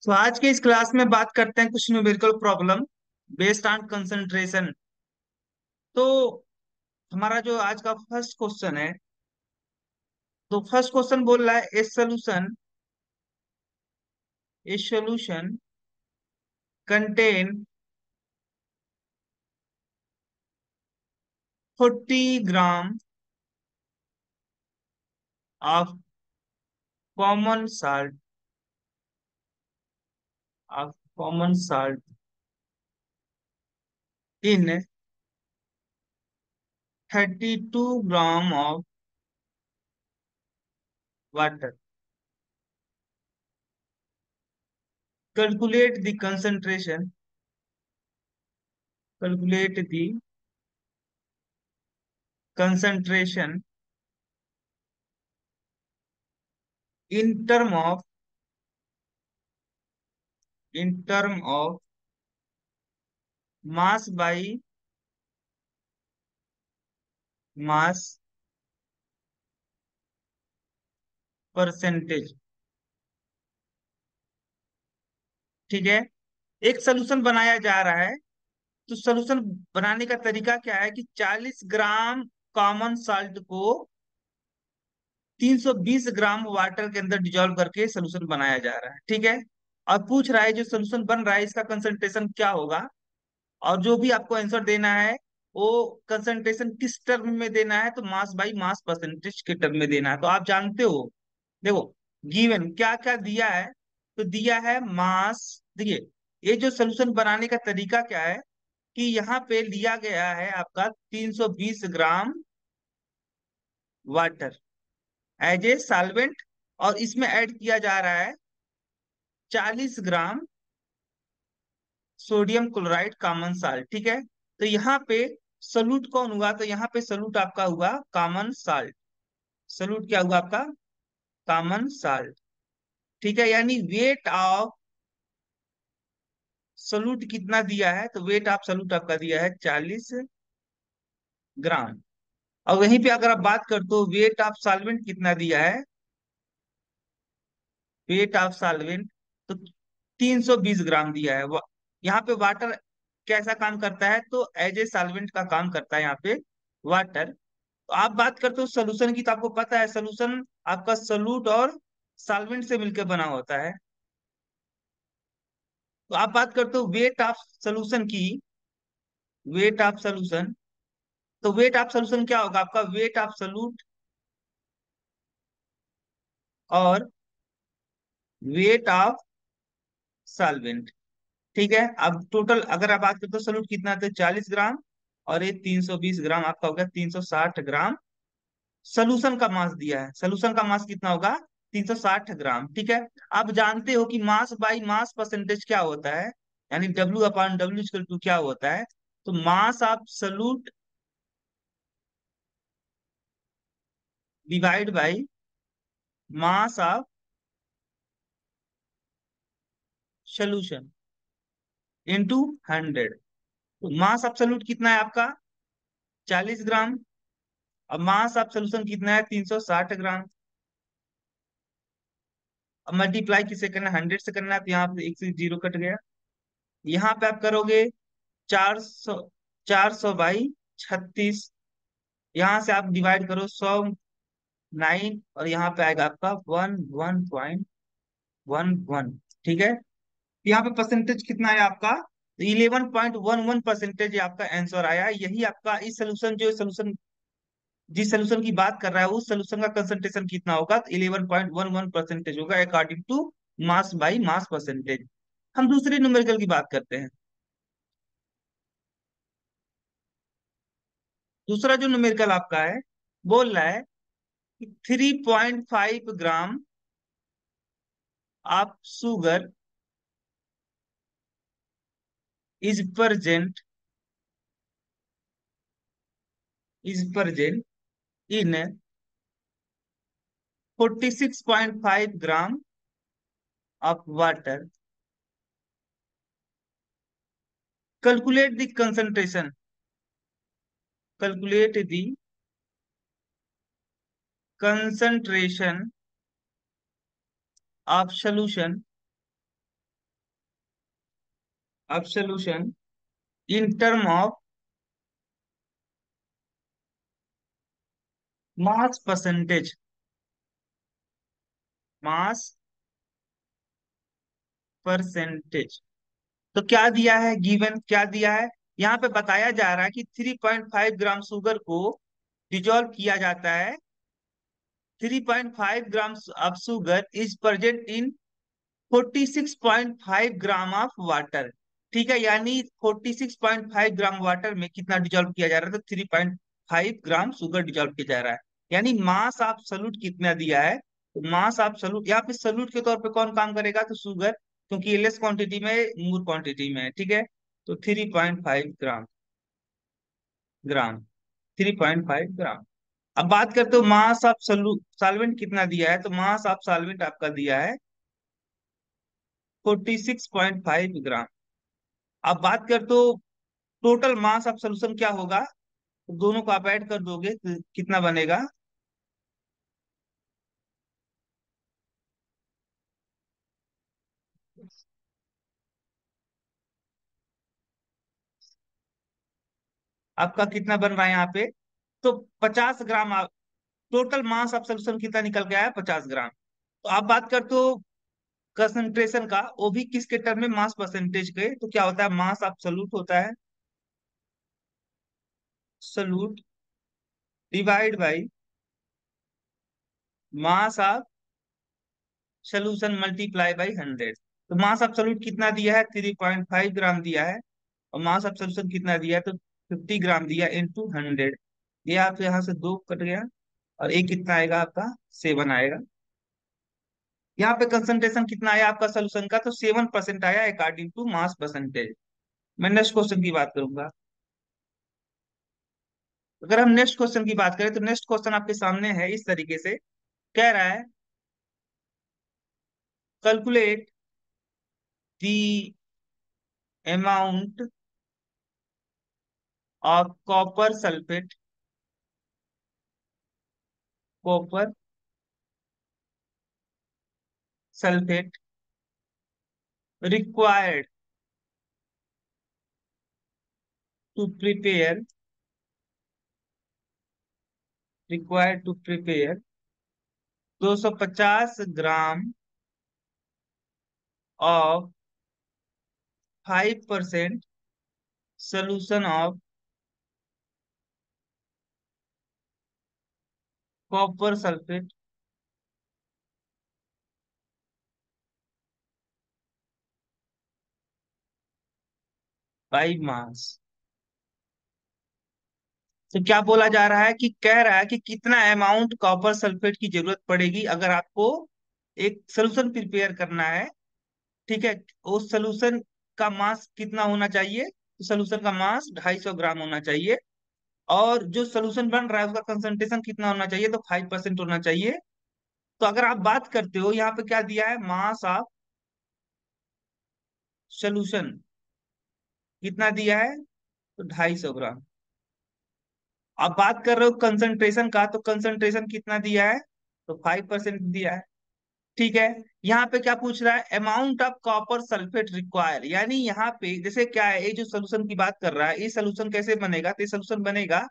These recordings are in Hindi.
तो आज के इस क्लास में बात करते हैं कुछ numerical problem based on concentration. तो हमारा जो आज का फर्स्ट क्वेश्चन है, तो फर्स्ट क्वेश्चन बोल रहा है a solution contain 40 gram of common salt in 32 gram of water. Calculate the concentration calculate the concentration in term of mass by mass percentage. ठीक है, एक सोल्यूशन बनाया जा रहा है। तो सोल्यूशन बनाने का तरीका क्या है कि 40 ग्राम कॉमन साल्ट को 320 ग्राम वाटर के अंदर डिजोल्व करके सोल्यूशन बनाया जा रहा है। ठीक है, और पूछ रहा है जो सोल्यूशन बन रहा है इसका कंसंट्रेशन क्या होगा, और जो भी आपको आंसर देना है वो कंसंट्रेशन किस टर्म में देना है, तो मास बाई मास परसेंटेज के टर्म में देना है। तो आप जानते हो, देखो गिवन क्या क्या दिया है। तो दिया है मास। देखिए, ये जो सोल्यूशन बनाने का तरीका क्या है कि यहाँ पे लिया गया है आपका 320 gram water as a solvent, और इसमें ऐड किया जा रहा है 40 gram sodium chloride common salt. ठीक है, तो यहाँ पे सॉल्यूट कौन हुआ, तो यहाँ पे सॉल्यूट आपका हुआ कॉमन साल्ट। सॉल्यूट क्या हुआ आपका, कॉमन साल्ट। ठीक है, यानी वेट ऑफ सॉल्यूट कितना दिया है, तो वेट ऑफ सॉल्यूट आपका दिया है 40 ग्राम। और वहीं पे अगर आप बात कर तो वेट ऑफ सॉल्वेंट कितना दिया है, वेट ऑफ सॉल्वेंट तो 320 ग्राम दिया है। यहाँ पे वाटर कैसा काम करता है, तो एज ए सॉल्वेंट का काम करता है यहाँ पे वाटर। तो आप बात करते हो सोल्यूशन की, तो आपको पता है सोल्यूशन आपका सोल्यूट और सॉल्वेंट से मिलकर बना होता है। तो आप बात करते हो वेट ऑफ सोल्यूशन की, वेट ऑफ सोल्यूशन, तो वेट ऑफ सोल्यूशन क्या होगा आपका, वेट ऑफ सोल्यूट और वेट ऑफ सॉल्वेंट। ठीक है, अब टोटल अगर आप बात करते हो सोल्यूट कितना, तो 40 ग्राम, और ये 320 ग्राम, आपका होगा 360 ग्राम। सोल्यूशन का मास दिया है, सोल्यूशन का मास कितना होगा, 360 ग्राम। ठीक है, आप जानते हो कि मास बाई मास परसेंटेज क्या होता है, यानी W/W क्या होता है, तो mass of solute divide by mass of solution into 100। तो मास ऑफ सोल्यूट कितना है आपका, 40 ग्राम, अब मास ऑफ सोल्यूशन कितना है, 360 ग्राम। अब मल्टीप्लाई किसे करना है, 100 से करना है, तो यहाँ पे एक से जीरो कट गया। यहाँ पे आप करोगे 400, 400/36। यहाँ से आप डिवाइड करो 109, और यहाँ पे आएगा आपका 11.11। ठीक है, यहाँ पे परसेंटेज कितना है आपका, तो 11.11% आपका आंसर आया। यही आपका इस सोल्यूशन, जो सोल्यूशन जिस सोल्यूशन की बात कर रहा है उस सोल्यूशन का कंसंट्रेशन कितना होगा, तो 11.11% होगा according to mass by mass percentage. हम दूसरे न्यूमेरिकल की बात करते हैं। दूसरा जो न्यूमेरिकल आपका है, बोल रहा है कि 3.5 gram of sugar is present in 46.5 gram of water. Calculate the concentration calculate the concentration of solution of solution in term of mass percentage, mass percentage. तो क्या दिया है, गिवन क्या दिया है, यहाँ पे बताया जा रहा है कि 3.5 ग्राम शुगर को डिजोल्व किया जाता है। 3.5 gram of sugar is present in 46.5 gram of water. ठीक है, यानी 46.5 ग्राम वाटर में कितना डिजोल्व किया जा रहा है, तो 3.5 ग्राम शुगर डिजोल्व किया जा रहा है। यानी मास ऑफ सॉल्यूट कितना दिया है, तो मास ऑफ सॉल्यूट यहाँ पे सॉल्यूट के तौर पे कौन काम करेगा, तो शुगर, क्योंकि ये लेस क्वांटिटी में, मोर क्वांटिटी में है। ठीक है, तो 3.5 ग्राम, ग्राम 3.5 ग्राम। अब बात करते हो मास ऑफ सॉल्वेंट कितना दिया है, तो मास ऑफ सॉल्वेंट आपका दिया है 46.5 ग्राम। अब बात करते हो टोटल मास ऑफ सोल्यूशन क्या होगा, तो दोनों को आप ऐड कर दोगे तो कितना बनेगा, आपका कितना बन रहा है यहाँ पे, तो 50 ग्राम। टोटल मास ऑफ सोल्यूशन कितना निकल के आया, 50 ग्राम। तो आप बात करते हो कंसंट्रेशन का, वो भी किसके टर्म में, मास परसेंटेज के, तो क्या होता है, मास ऑफ सॉल्यूट होता है, solute divide by mass of solution multiply by 100। तो मास ऑफ सॉल्यूट कितना दिया है, 3.5 ग्राम दिया है, और मास ऑफ सोल्यूशन कितना दिया है, तो 50 ग्राम दिया इंटू 100। ये आप यहाँ से दो कट गया, और एक कितना आएगा आपका, 7 आएगा। यहाँ पे कंसंट्रेशन कितना आया आपका सोल्यूशन का, तो 7% आया अकॉर्डिंग टू मास परसेंटेज। मैं नेक्स्ट क्वेश्चन की बात करूंगा। अगर हम नेक्स्ट क्वेश्चन की बात करें, तो नेक्स्ट क्वेश्चन आपके सामने है इस तरीके से, कह रहा है calculate the amount of copper sulphate, copper sulphate required to prepare, required to prepare 250 gram of 5% solution of copper sulphate by mass. तो क्या बोला जा रहा है, कि कह रहा है कि कितना अमाउंट कॉपर सल्फेट की जरूरत पड़ेगी अगर आपको एक सोल्यूशन प्रिपेयर करना है। ठीक है, उस सोल्यूशन का मास कितना होना चाहिए, तो सोल्यूशन का मास 250 ग्राम होना चाहिए, और जो सोल्यूशन बन रहा है उसका कंसंट्रेशन कितना होना चाहिए, तो 5% होना चाहिए। तो अगर आप बात करते हो यहाँ पे क्या दिया है, मास ऑफ सोल्यूशन कितना दिया है, तो 250 ग्राम। अब बात कर रहे हो कंसंट्रेशन का, तो कंसंट्रेशन कितना दिया है, तो 5% दिया है। ठीक है, यहाँ पे क्या पूछ रहा है, amount of copper sulphate require, यानी यहाँ पे जैसे क्या है, ये जो सोल्यूशन की बात कर रहा है, ये सोल्यूशन कैसे बनेगा, तो ये सोल्यूशन बनेगा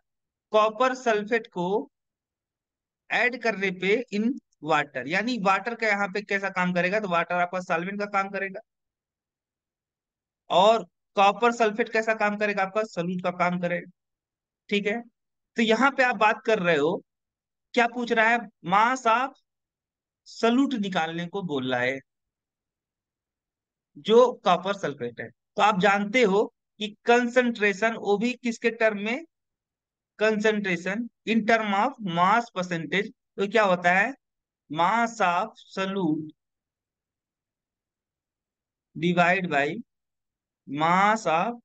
कॉपर सल्फेट को ऐड करने पे इन वाटर, यानी वाटर का यहाँ पे कैसा काम करेगा, तो वाटर आपका सॉल्वेंट का काम करेगा, और कॉपर सल्फेट कैसा काम करेगा, आपका सॉल्यूट का काम करेगा। ठीक है, तो यहाँ पे आप बात कर रहे हो, क्या पूछ रहा है, मास ऑफ सॉल्यूट निकालने को बोल रहा है, जो कॉपर सल्फेट है। तो आप जानते हो कि कंसंट्रेशन वो भी किसके टर्म में, concentration in term of mass percentage. तो क्या होता है, मास of solute divide by mass of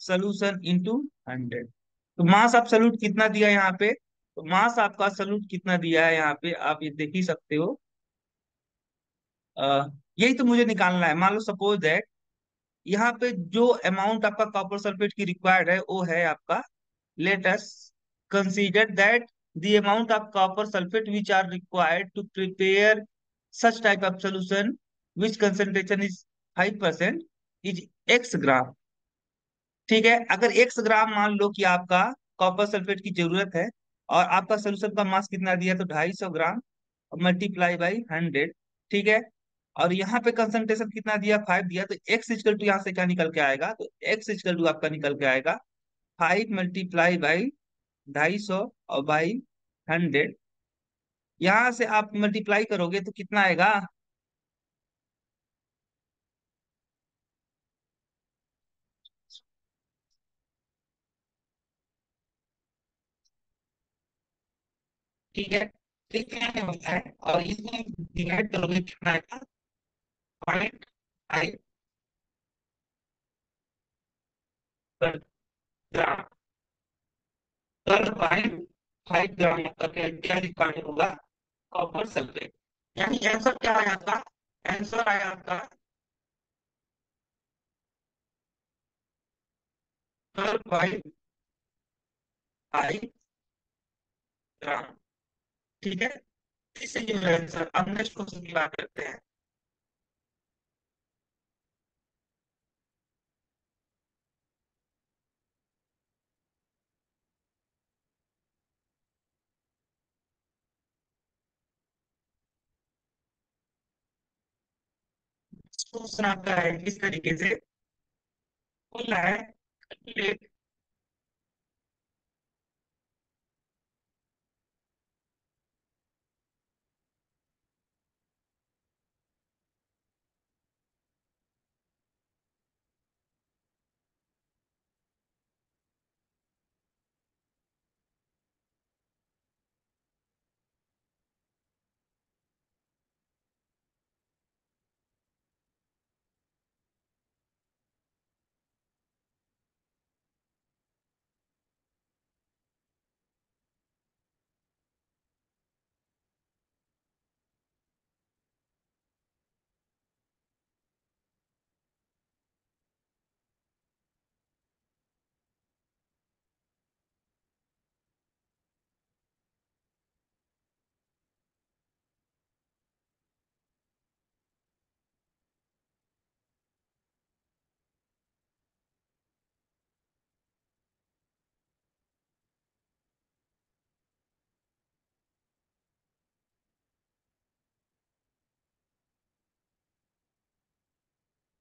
solution into 100। तो मास ऑफ सॉल्यूट कितना दिया है यहाँ पे, तो मास आपका सॉल्यूट कितना दिया है यहाँ पे, आप ये देख ही सकते हो। यही तो मुझे निकालना है। मान लो सपोज दैट यहाँ पे जो अमाउंट आपका कॉपर सल्फेट की रिक्वायर्ड है वो है आपका, let us consider that the amount of copper sulfate which are required to prepare such type of solution which concentration is 5% is x gram. ठीक है, अगर एक्स ग्राम मान लो कि आपका कॉपर सल्फेट की जरूरत है, और आपका सोल्यूशन का मास कितना दिया, तो 250 ग्राम मल्टीप्लाई बाई 100। ठीक है, और यहाँ पे कंसंट्रेशन कितना दिया, 5 दिया, तो एक्स इजकल टू यहाँ से क्या निकल के आएगा, तो एक्स इजकल टू आपका निकल के आएगा 5 मल्टीप्लाई बाई 250 और बाई 100। यहाँ से आप मल्टीप्लाई करोगे तो कितना आएगा, ठीक है, ठीक है होता है, और इसमें डिवाइड करोगे कितना आएगा, 0.5 पर ग्राम पर 0.5 ग्राम का क्या रिक्वायर्ड होगा, कॉपर सल्फेट। यानी आंसर क्या आया आपका, आंसर आया आपका 12.5 ग्राम। ठीक है, इससे जो है आंसर। अब नेक्स्ट क्वेश्चन की बात करते हैं। क्वेश्चन आपका है किस तरीके से, बोला है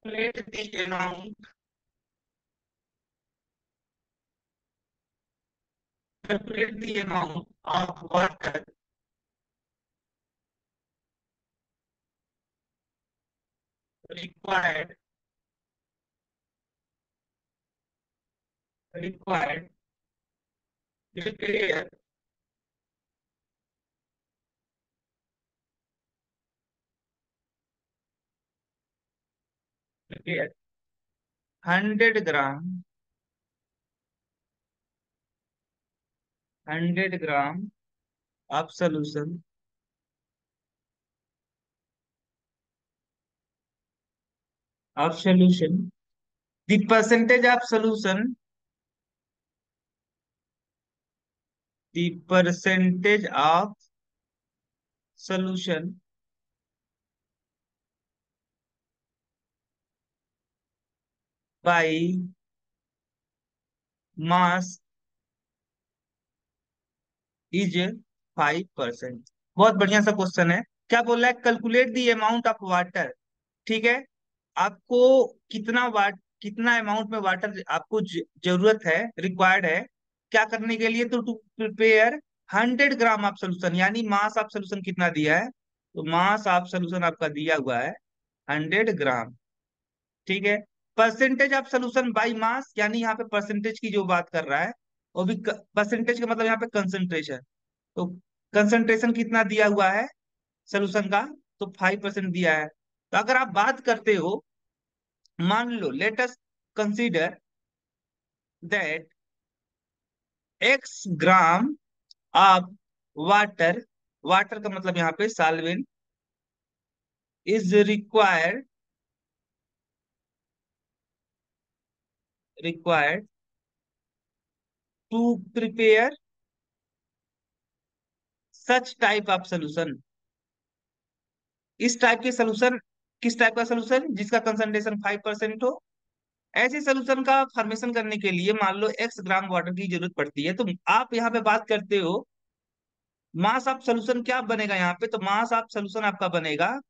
calculate calculate the amount of water required required to prepare 100 gram 100 gram of solution of solution, the percentage of solution, the percentage of solution by mass is 5%। बहुत बढ़िया सा क्वेश्चन है। क्या बोल रहा है, calculate the amount of water. ठीक है, आपको कितना कितना अमाउंट में वाटर आपको जरूरत है, रिक्वायर्ड है, क्या करने के लिए, तो to prepare 100 gram of solution, यानी मास ऑफ सोल्यूशन कितना दिया है, तो मास ऑफ सोल्यूशन आपका दिया हुआ है 100 ग्राम। ठीक है, percentage of solution by mass, यानी यहाँ पे परसेंटेज की जो बात कर रहा है, वो भी परसेंटेज का मतलब यहाँ पे कंसंट्रेशन, तो कंसंट्रेशन कितना दिया हुआ है सोल्यूशन का, तो 5% दिया है। तो अगर आप बात करते हो, मान लो let us consider that x gram of water, water का मतलब यहाँ पे solvent, is required to prepare such type of solution. इस टाइप के सोल्यूशन किस टाइप का सोल्यूशन? जिसका कंसंट्रेशन 5% हो। ऐसे सोल्यूशन का फॉर्मेशन करने के लिए मान लो x ग्राम वाटर की जरूरत पड़ती है, तो आप यहाँ पे बात करते हो मास ऑफ सोल्यूशन क्या बनेगा यहाँ पे, तो मास ऑफ सोल्यूशन आपका बनेगा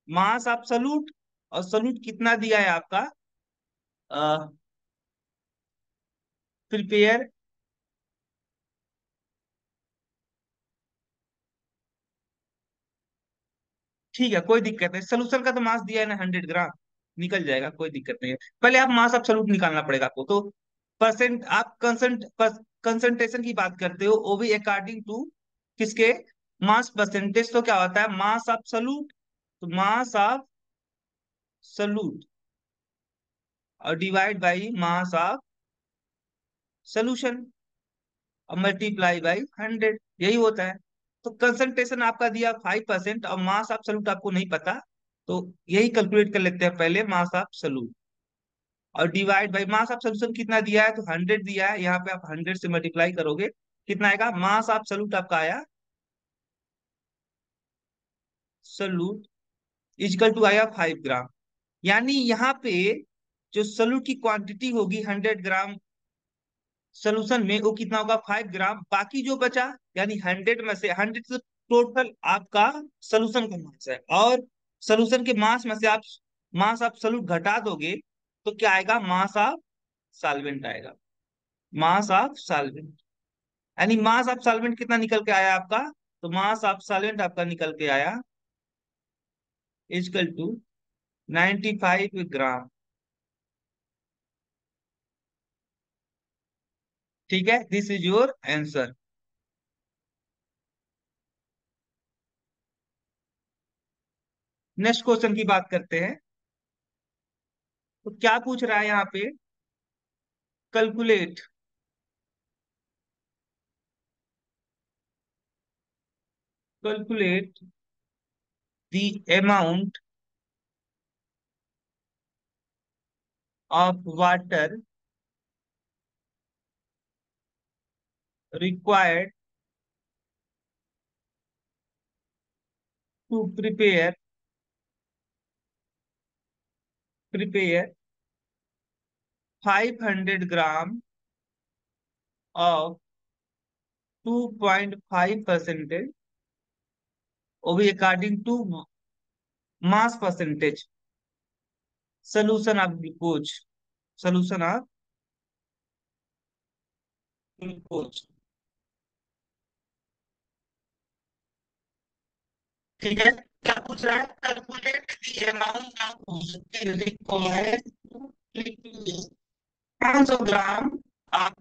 मास ऑफ सॉल्यूट। और सॉल्यूट कितना दिया है आपका? प्रिपेयर। ठीक है, कोई दिक्कत नहीं, सोल्यूशन का तो मास दिया है ना 100 ग्राम, निकल जाएगा, कोई दिक्कत नहीं है। पहले आप मास ऑफ सॉल्यूट निकालना पड़ेगा आपको, तो परसेंट आप कंसंट्रेशन की बात करते हो, वो भी अकॉर्डिंग टू किसके? Mass percentage. तो क्या होता है मास ऑफ सॉल्यूट, तो मास ऑफ सॉल्यूट और divide by mass of solution और मल्टीप्लाई बाई 100, यही होता है। तो कंसंट्रेशन आपका दिया 5% और मास ऑफ सॉल्यूट आपको नहीं पता, तो यही कैलकुलेट कर लेते हैं पहले मास ऑफ सॉल्यूट और divide by mass of solution कितना दिया है, तो 100 दिया है, यहाँ पे आप 100 से मल्टीप्लाई करोगे, कितना आएगा? मास ऑफ सोल्यूट आपका आया, सोल्यूट इजकल टू आया 5 ग्राम। यानी यहाँ पे जो सोल्यूट की क्वांटिटी होगी 100 ग्राम सोल्यूशन में, वो कितना होगा? 5 ग्राम। बाकी जो बचा, यानी 100 में से 100 से टोटल आपका सोल्यूशन का मास है, और सोल्यूशन के मास में से आप मास ऑफ सोल्यूट घटा दोगे, तो क्या आएगा? मास ऑफ सॉल्वेंट आएगा, मास ऑफ सॉल्वेंट। यानी मास ऑफ सॉल्वेंट कितना निकल के आया आपका? तो मास ऑफ सॉल्वेंट आपका निकल के आया इजकल टू 95 ग्राम। ठीक है, this is your answer. Next question की बात करते हैं। तो क्या पूछ रहा है यहाँ पे? Calculate calculate the amount of water required to prepare 500 gram of 2.5%, वो भी according to mass percentage solution of glucose, solution of glucose. ठीक है, क्या पूछ रहा है? Calculate the amount of required to prepare 500 gram of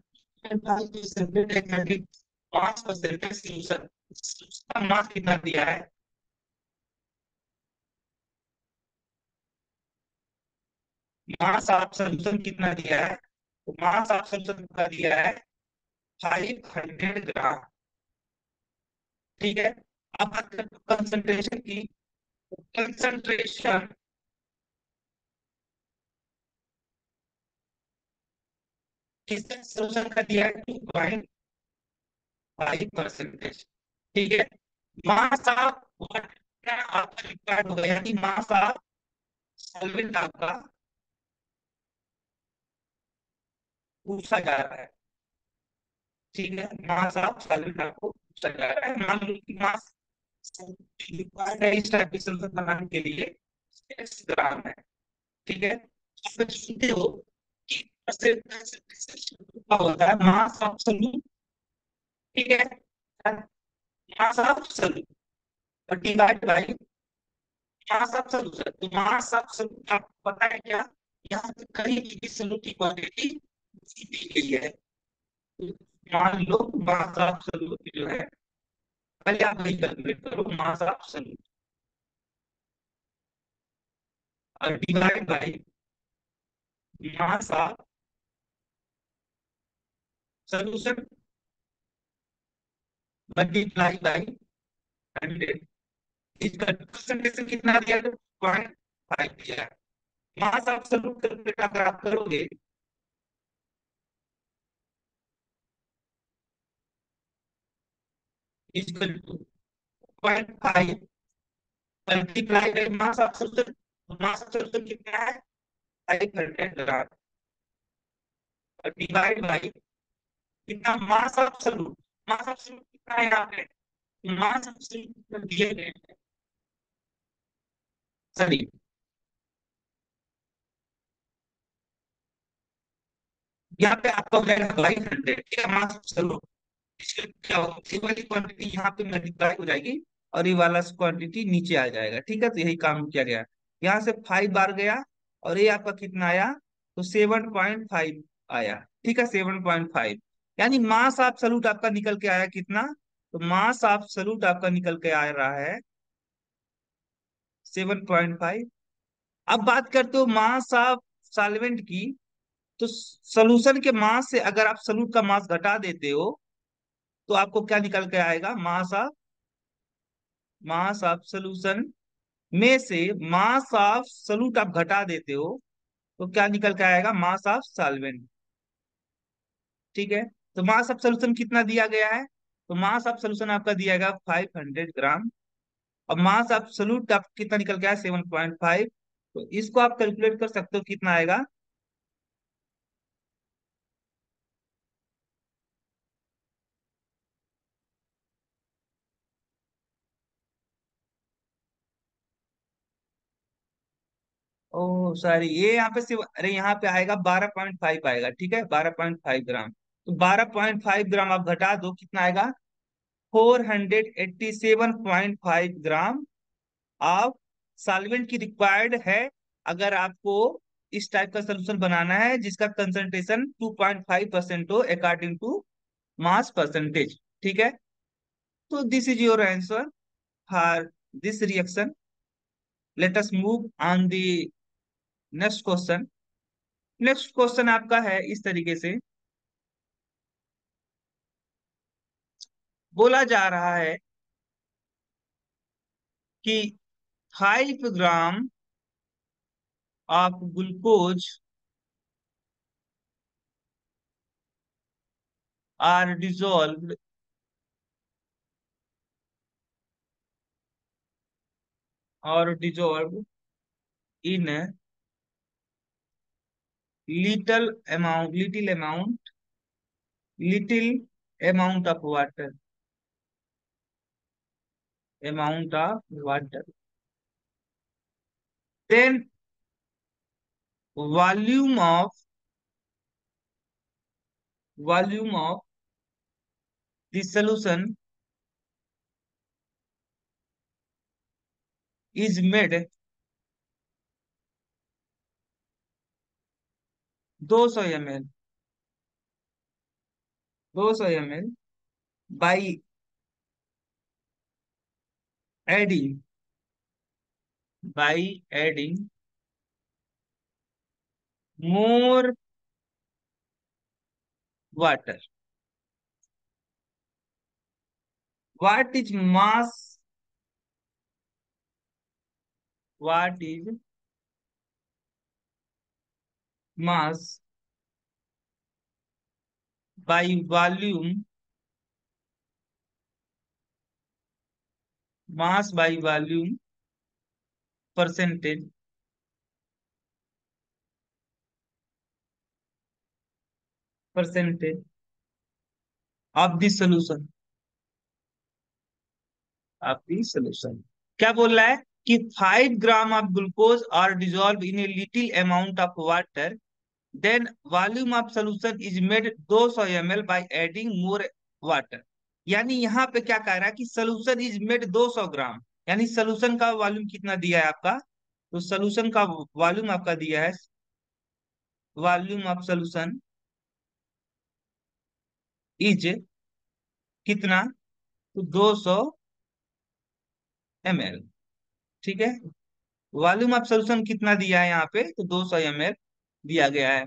5% solution. उसका मास कितना दिया है? मास ऑफ सोल्यूशन कितना दिया है? तो मास ऑफ सोल्यूशन का दिया है 500 ग्राम। ठीक है, अब बात करते हैं कंसंट्रेशन की। कंसंट्रेशन किसका सोल्यूशन का दिया है? 2.5%। ठीक है, मास ऑफ वाटर आपका रिक्वायर्ड होगा, यानी मास ऑफ सॉल्वेंट आपका पूछा जा रहा है। ठीक है, मास ऑफ सॉल्वेंट आपको पूछा जा रहा है। मान लो कि मास रिक्वायर्ड है इस टाइप के सॉल्यूशन बनाने के लिए 6 ग्राम है। ठीक है, आप सुनते हो कि परसेंटेज का होता है मास ऑफ सॉल्यूट। ठीक है, मास ऑफ सॉल्यूट और divide bye mass of solution. तो मास ऑफ सॉल्यूट आपको पता है क्या? यहाँ पे कहीं भी सॉल्यूट की क्वांटिटी दी गई है। तो मान लो मास ऑफ सॉल्यूट जो है, पहले आप वही कैलकुलेट करो, मास ऑफ सॉल्यूट और divide bye mass of solution multiply by 100। इसका कंसंट्रेशन कितना दिया है? 0.5 दिया है। मास ऑफ सॉल्यूट कैलकुलेट अगर आप करोगे, equal to 0.5 multiply by mass of solution. तो मास ऑफ सोल्यूशन कितना है? 500 ग्राम। और डिवाइड बाई कितना? मास of solute. Mass of solute कितना है यहाँ पे? मास ऑफ सॉल्यूट दिए गए हैं, सॉरी, यहाँ पे आपका हो जाएगा 500, ठीक है, मास ऑफ सॉल्यूट। इसके क्या होगा, ये वाली क्वांटिटी यहाँ पे मल्टीप्लाई हो जाएगी और ये वाला क्वांटिटी नीचे आ जाएगा, ठीक है। तो यही काम किया गया। यहाँ से 5 बार गया और ये आपका कितना आया? तो 7.5 आया, ठीक है, 7.5। यानी मास ऑफ सॉल्यूट आपका निकल के आया कितना? तो मास ऑफ सॉल्यूट आपका निकल के आ रहा है 7.5। अब बात करते हो मास ऑफ सॉल्वेंट की। तो सोल्यूशन के मास से अगर आप सॉल्यूट का मास घटा देते हो तो आपको क्या निकल के आएगा? मास ऑफ सोल्यूशन में से मास ऑफ सॉल्यूट आप घटा देते हो तो क्या निकल के आएगा? मास ऑफ सॉल्वेंट, ठीक है। तो मास ऑफ सोल्यूशन कितना दिया गया है? तो मास ऑफ सोल्यूशन आपका दिया गया 500 ग्राम। अब मास ऑफ सॉल्यूट आप कितना निकल गया? 7.5। तो इसको आप कैलकुलेट कर सकते हो कितना आएगा। ओह सॉरी, ये यहाँ पे सिर्फ, अरे यहाँ पे आएगा 12.5 आएगा, ठीक है, 12.5 ग्राम। तो 12.5 ग्राम आप घटा दो, कितना आएगा? 487.5 ग्राम ऑफ सॉल्वेंट की रिक्वायर्ड है अगर आपको इस टाइप का सोल्यूशन बनाना है जिसका कंसंट्रेशन 2.5% हो अकॉर्डिंग टू मास परसेंटेज, ठीक है। तो this is your answer for this reaction. Let us move on the next question. Next question आपका है इस तरीके से, बोला जा रहा है कि 5 gram of glucose are dissolved और dissolved in little amount of water, then volume of volume of the solution is made 200 ml, 200 ml by adding by adding more water. What is mass what is mass by volume mass by volume percentage percentage of the solution of the solution. क्या बोल रहा है कि 5 gram of glucose are dissolve in a little amount of water, then volume of solution is made 200 ml by adding more water. यानी यहाँ पे क्या कह रहा है कि सोल्यूशन इज मेड 200 ग्राम। यानी सोल्यूशन का वॉल्यूम कितना दिया है आपका? तो सोल्यूशन का वॉल्यूम आपका दिया है, वॉल्यूम ऑफ सोल्यूशन इज कितना? तो 200 ml, ठीक है। वॉल्यूम ऑफ सोल्यूशन कितना दिया है यहाँ पे? तो 200 ml दिया गया है।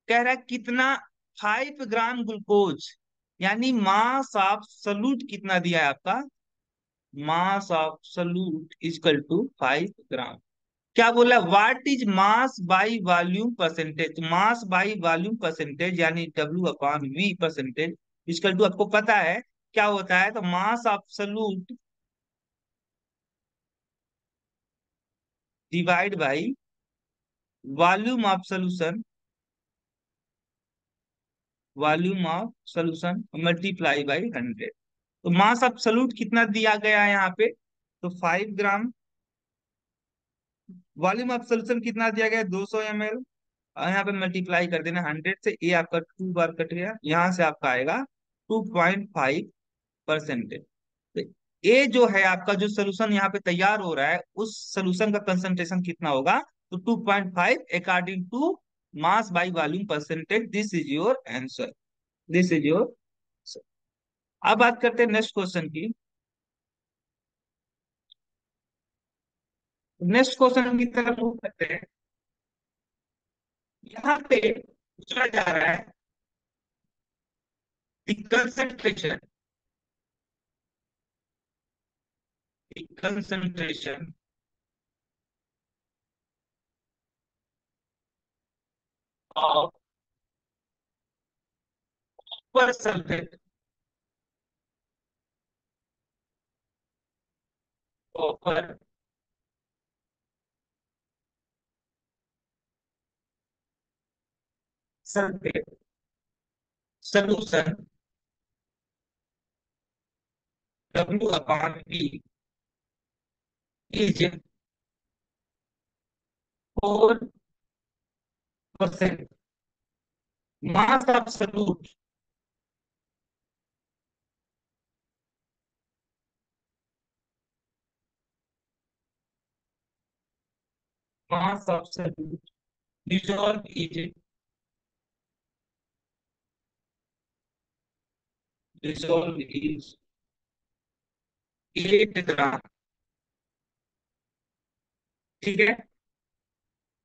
कह रहा है कितना? 5 ग्राम ग्लूकोज, यानी मास ऑफ सॉल्यूट कितना दिया है आपका? Mass of solute equal to 5 gram. क्या बोला? What is mass by volume percentage? Mass by volume percentage यानी W/V परसेंटेज इक्वल टू, आपको पता है क्या होता है? तो mass of solute divide by volume of solution, volume of solution multiply by 100। तो मास एब्सोल्यूट कितना दिया गया है यहाँ पे, तो 5 ग्राम। वॉल्यूम ऑफ सोल्यूशन कितना दिया गया है, 200 ml। और यहाँ पे मल्टीप्लाई कर देना 100 से, ए आपका 2 बार कट गया, यहाँ से आपका आएगा 2.5%। तो ए जो है आपका, जो सोल्यूशन यहाँ पे तैयार हो रहा है, उस सोल्यूशन का कंसंट्रेशन कितना होगा, तो 2.5 according to mass by volume percentage. This is your answer, this is your. अब बात करते हैं नेक्स्ट क्वेश्चन की। नेक्स्ट क्वेश्चन की तरफ मूव करते हैं। यहाँ पे पूछा जा रहा है concentration, concentration of per sulphate, copper sulphate solution W/P is 4%। Mass absolute, mass absolute dissolve is, dissolve is 8 gram. ठीक है।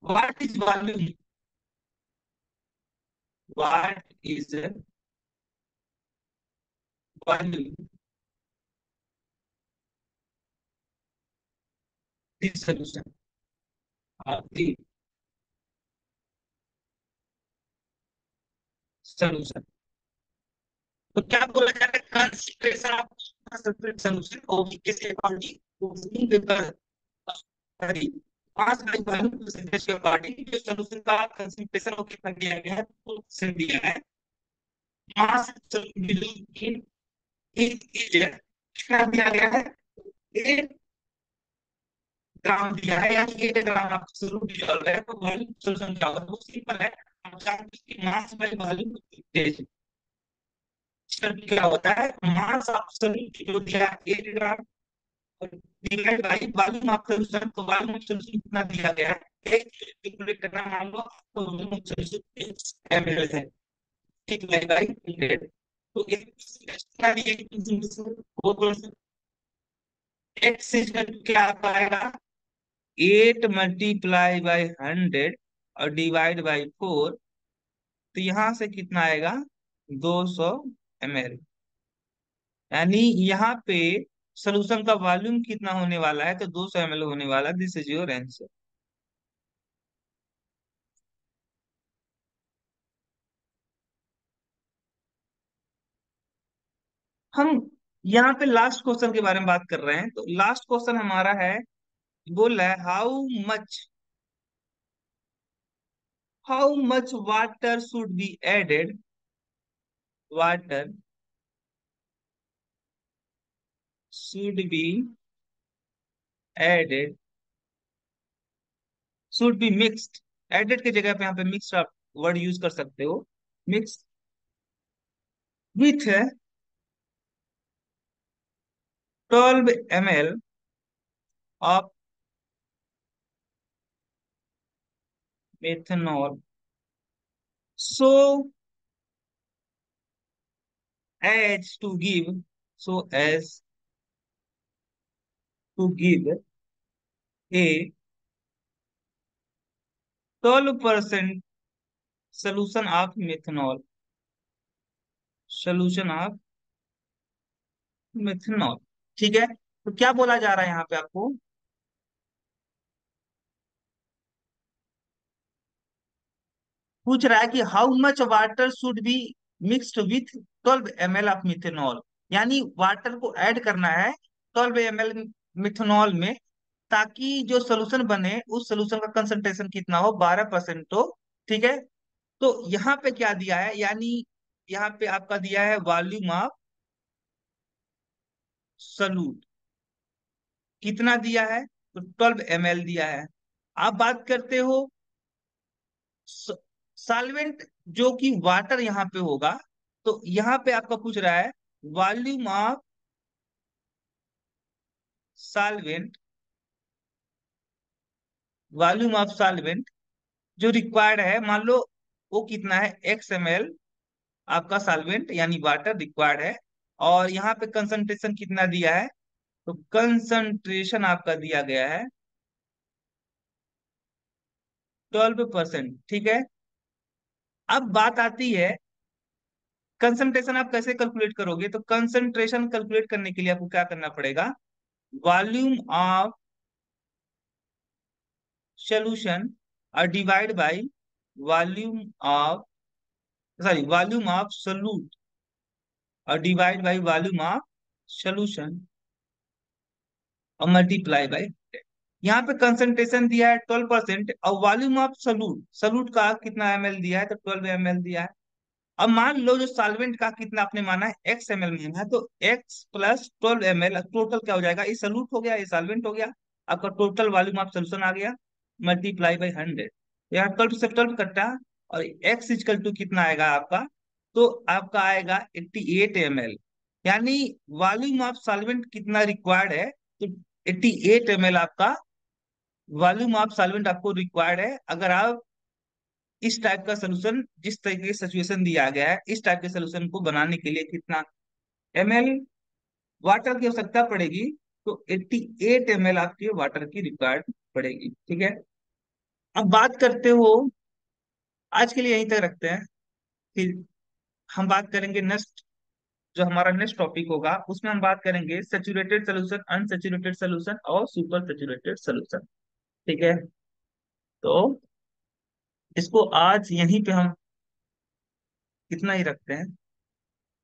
What is volume, what is volume this solution of the solution. तो क्या बोला जाता है, concentration of sulphate solution okay के according mass by volume percentage के अकॉर्डिंग जो सोल्यूशन का कंसंट्रेशन वो कितना दिया गया है, तो से दिया है। मास इन कितना दिया गया है, 8 ग्राम दिया है, यानी 8 ग्राम आप शुरू डिजॉल्व है, तो वॉल्यूम सोल्यूशन क्या होगा, वो सिंपल है। हम जानते हैं कि मास बाई वॉल्यूम परसेंटेज क्या होता है, मास एब्सोल्यूट जो दिया है 8 gram, divide by volume of solution, तो वॉल्यूम ऑफ सॉल्यूशन कितना दिया गया है, एक कैलकुलेट करना, मान लो तो वॉल्यूम ऑफ सॉल्यूशन ml है, ठीक, बाई बाई 100। तो एक कितना दिया है, वो एक्स क्या आ पाएगा, 8 × 100 और डिवाइड बाई 4। तो यहाँ से कितना आएगा, 200 ml। यानी यहाँ पे सोल्यूशन का वॉल्यूम कितना होने वाला है, तो 200 ml होने वाला। This is your answer. हम यहाँ पे लास्ट क्वेश्चन के बारे में बात कर रहे हैं। तो लास्ट क्वेश्चन हमारा है, बोल रहा है how much water should be added, water should be added, should be mixed. Added की जगह पे यहाँ पे मिक्स्ड आप वर्ड यूज कर सकते हो, mix with 12 ml of methanol, so as to give, so as to give a 12% solution of methanol, solution of methanol। ठीक है। तो क्या बोला जा रहा है यहाँ पे आपको, पूछ रहा है कि how much water should be mixed with 12 ml of methanol. यानी वाटर को ऐड करना है 12 ml मिथेनॉल में, ताकि जो सोल्यूशन बने उस सोल्यूशन का कंसंट्रेशन कितना हो, 12% हो। ठीक है। तो यहाँ पे क्या दिया है, यानी यहाँ पे आपका दिया है वॉल्यूम ऑफ सॉल्यूट, कितना दिया है, तो 12 ml दिया है। आप बात करते हो सॉल्वेंट, जो कि वाटर यहाँ पे होगा, तो यहाँ पे आपका पूछ रहा है volume of solvent, volume of solvent जो रिक्वायर्ड है, मान लो वो कितना है, XML आपका सॉल्वेंट यानी वाटर रिक्वायर्ड है। और यहाँ पे कंसंट्रेशन कितना दिया है, तो कंसंट्रेशन आपका दिया गया है 12%। ठीक है। अब बात आती है कंसंट्रेशन आप कैसे कैलकुलेट करोगे, तो कंसंट्रेशन कैलकुलेट करने के लिए आपको क्या करना पड़ेगा, वॉल्यूम ऑफ सॉल्यूशन और divide by volume of, sorry volume of solute और divide by volume of solution और मल्टीप्लाई बाय। यहाँ पे कंसंट्रेशन दिया है 12% और वॉल्यूम ऑफ सॉल्यूट, सॉल्यूट का कितना ml दिया है, तो 12 ml दिया है। अब मान लो जो सॉल्वेंट का कितना आपने माना है, XML माना है, तो x प्लस 12 ml टोटल क्या हो जाएगा, ये सॉल्यूट हो गया, ये सॉल्वेंट हो गया, आपका टोटल वॉल्यूम ऑफ सॉल्यूशन आ गया, मल्टीप्लाई बाई 100। यहाँ 12 से 12 कट्टा, और x इजकल टू कितना आएगा आपका, तो आपका आएगा 88 ml। यानी वॉल्यूम ऑफ सॉल्वेंट कितना रिक्वायर्ड है, तो 88 ml आपका वॉल्यूम ऑफ सॉल्वेंट आपको रिक्वायर्ड है। अगर आप इस टाइप का सोल्यूशन, जिस तरीके की सिचुएशन दिया गया है, इस टाइप के सोल्यूशन को बनाने के लिए कितना ml वाटर की आवश्यकता पड़ेगी, तो 88 ml आपकी वाटर की रिक्वायर्ड पड़ेगी। ठीक है। अब बात करते हो, आज के लिए यहीं तक रखते हैं, फिर हम बात करेंगे नेक्स्ट, जो हमारा नेक्स्ट टॉपिक होगा उसमें हम बात करेंगे सेचुरेटेड सोल्यूशन, अनसेचुरेटेड सोल्यूशन और सुपर सेचुरेटेड सोल्यूशन। ठीक है। तो इसको आज यहीं पे हम इतना ही रखते हैं।